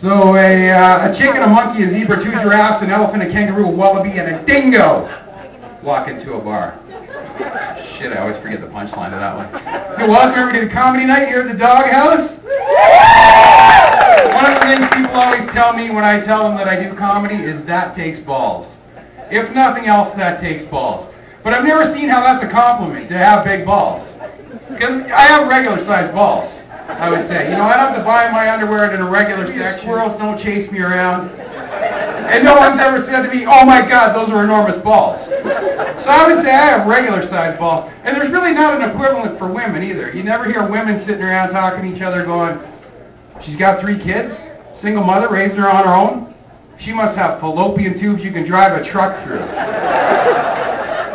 So a chicken, a monkey, a zebra, 2 giraffes, an elephant, a kangaroo, a wallaby, and a dingo walk into a bar. Shit, I always forget the punchline of that one. Hey, welcome everybody to the comedy night here at the Dawg House. One of the things people always tell me when I tell them that I do comedy is that takes balls. If nothing else, that takes balls. But I've never seen how that's a compliment, to have big balls. Because I have regular sized balls, I would say. You know, I don't have to buy my underwear in a regular section. Squirrels don't chase me around. And no one's ever said to me, oh my God, those are enormous balls. So I would say I have regular sized balls. And there's really not an equivalent for women either. You never hear women sitting around talking to each other going, she's got 3 kids, single mother, raising her on her own. She must have fallopian tubes you can drive a truck through.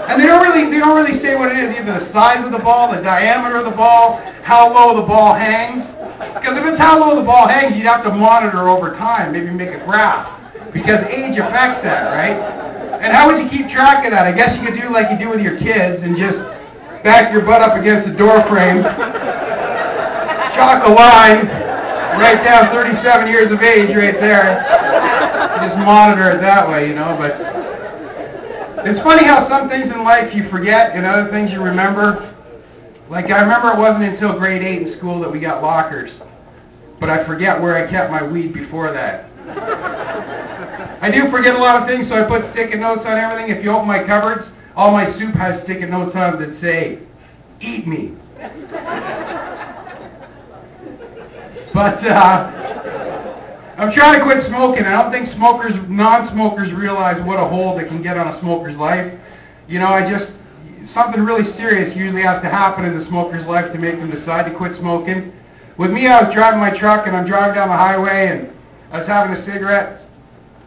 And they don't really say what it is, either the size of the ball, the diameter of the ball, how low the ball hangs. Because if it's how low the ball hangs, you'd have to monitor over time, maybe make a graph. Because age affects that, right? And how would you keep track of that? I guess you could do like you do with your kids and just back your butt up against the door frame, chalk a line, write down 37 years of age right there. Just monitor it that way, you know. But it's funny how some things in life you forget and other things you remember. Like I remember it wasn't until grade 8 in school that we got lockers. But I forget where I kept my weed before that. I do forget a lot of things, so I put sticky notes on everything. If you open my cupboards, all my soup has sticky notes on it that say, eat me. But I'm trying to quit smoking. I don't think non-smokers realize what a hold it can get on a smoker's life. You know, something really serious usually has to happen in the smoker's life to make them decide to quit smoking. With me, I was driving my truck and I'm driving down the highway and I was having a cigarette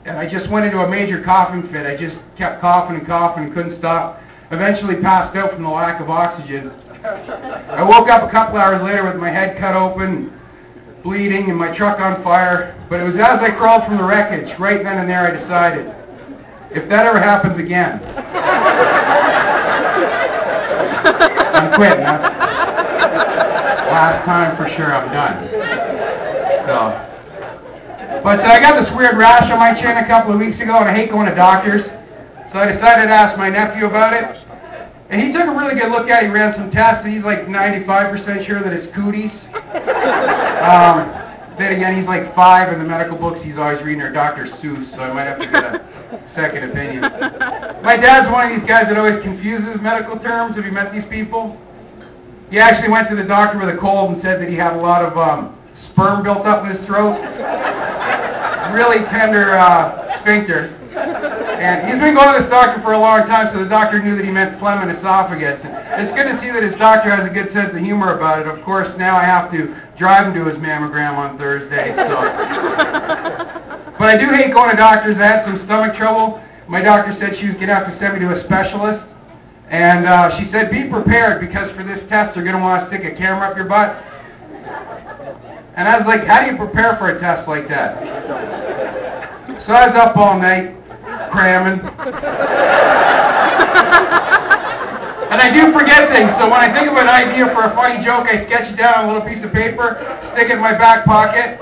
and I just went into a major coughing fit. I just kept coughing and coughing and couldn't stop. Eventually passed out from the lack of oxygen. I woke up a couple hours later with my head cut open, bleeding, and my truck on fire. But it was as I crawled from the wreckage, right then and there I decided, if that ever happens again, I'm quitting. That's last time for sure. I'm done. So. But I got this weird rash on my chin a couple of weeks ago, and I hate going to doctors. So I decided to ask my nephew about it. And he took a really good look at it. He ran some tests, and he's like 95% sure that it's cooties. Then again, he's like 5 in the medical books. He's always reading our Dr. Seuss, so I might have to get a second opinion. My dad's one of these guys that always confuses medical terms. Have you met these people? He actually went to the doctor with a cold and said that he had a lot of sperm built up in his throat. Really tender sphincter. And he's been going to this doctor for a long time, so the doctor knew that he meant phlegm and esophagus. And it's good to see that his doctor has a good sense of humor about it. Of course, now I have to drive him to his mammogram on Thursday. So. But I do hate going to doctors. I had some stomach trouble. My doctor said she was going to have to send me to a specialist. And she said, be prepared, because for this test, they're going to want to stick a camera up your butt. And I was like, how do you prepare for a test like that? So I was up all night, cramming. And I do forget things, so when I think of an idea for a funny joke, I sketch it down on a little piece of paper, stick it in my back pocket,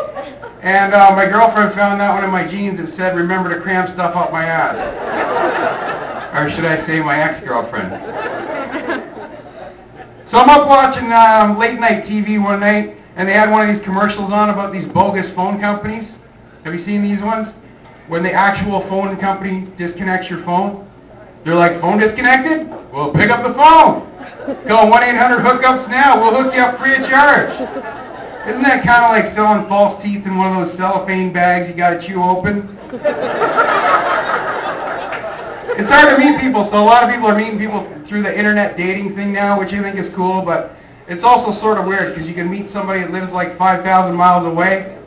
and my girlfriend found that one in my jeans and said, remember to cram stuff up my ass. Or should I say my ex-girlfriend. So I'm up watching late night TV one night, and they had one of these commercials on about these bogus phone companies. Have you seen these ones? When the actual phone company disconnects your phone. They're like, phone disconnected? Well, pick up the phone. Call 1-800-HOOKUPS now. We'll hook you up free of charge. Isn't that kind of like selling false teeth in one of those cellophane bags you got to chew open? It's hard to meet people, so a lot of people are meeting people through the internet dating thing now, which I think is cool, but it's also sort of weird because you can meet somebody that lives like 5,000 miles away.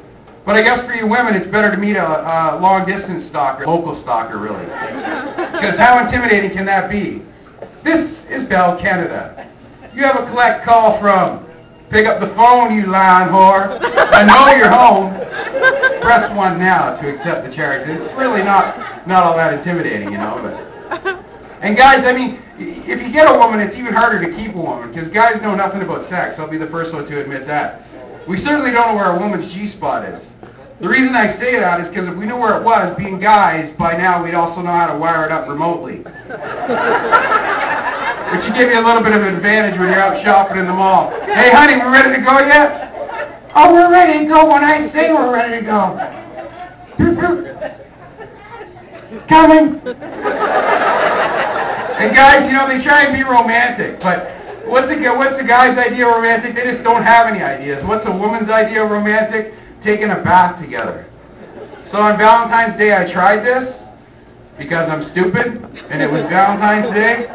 But I guess for you women, it's better to meet a long-distance stalker, local stalker, really. Because how intimidating can that be? This is Bell, Canada. You have a collect call from, pick up the phone, you lying whore. I know you're home. Press 1 now to accept the charge. It's really not all that intimidating, you know. But. And guys, I mean, if you get a woman, it's even harder to keep a woman, because guys know nothing about sex. I'll be the first one to admit that. We certainly don't know where a woman's G-spot is. The reason I say that is because if we knew where it was, being guys, by now we'd also know how to wire it up remotely. Which should give you a little bit of an advantage when you're out shopping in the mall. Hey honey, we ready to go yet? Oh, we're ready to go when I say we're ready to go. Coming. And guys, you know, they try and be romantic, but what's a guy's idea of romantic? They just don't have any ideas. What's a woman's idea of romantic? Taking a bath together. So on Valentine's Day I tried this because I'm stupid and it was Valentine's Day,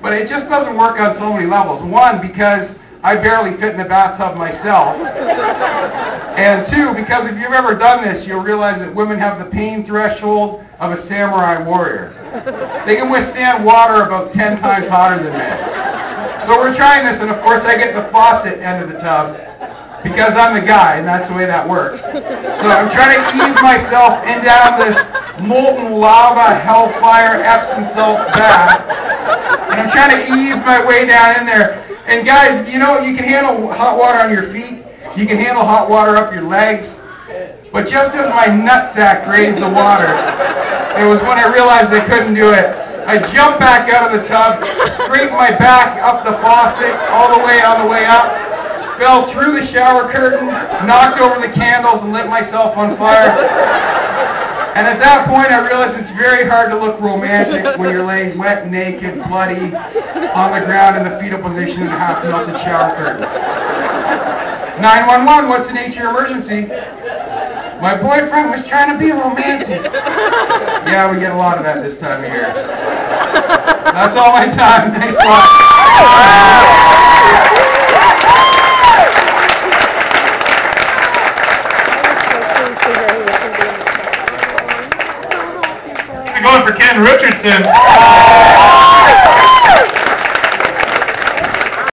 but it just doesn't work on so many levels. One, because I barely fit in the bathtub myself, and two, because if you've ever done this, you'll realize that women have the pain threshold of a samurai warrior. They can withstand water about 10 times hotter than men. So we're trying this, and of course I get the faucet end of the tub, because I'm the guy, and that's the way that works. So I'm trying to ease myself in down this molten lava, hellfire, Epsom salt bath, and I'm trying to ease my way down in there. And guys, you know, you can handle hot water on your feet, you can handle hot water up your legs, but just as my nutsack grazed the water, it was when I realized I couldn't do it. I jumped back out of the tub, scraped my back up the faucet, all the way on the way up, fell through the shower curtain, knocked over the candles, and lit myself on fire. And at that point, I realized it's very hard to look romantic when you're laying wet, naked, bloody, on the ground in the fetal position in a half-melted shower curtain. 911, what's the nature of your emergency? My boyfriend was trying to be romantic. Yeah, we get a lot of that this time of year. That's all my time. Thanks a lot. Going for Ken Richardson.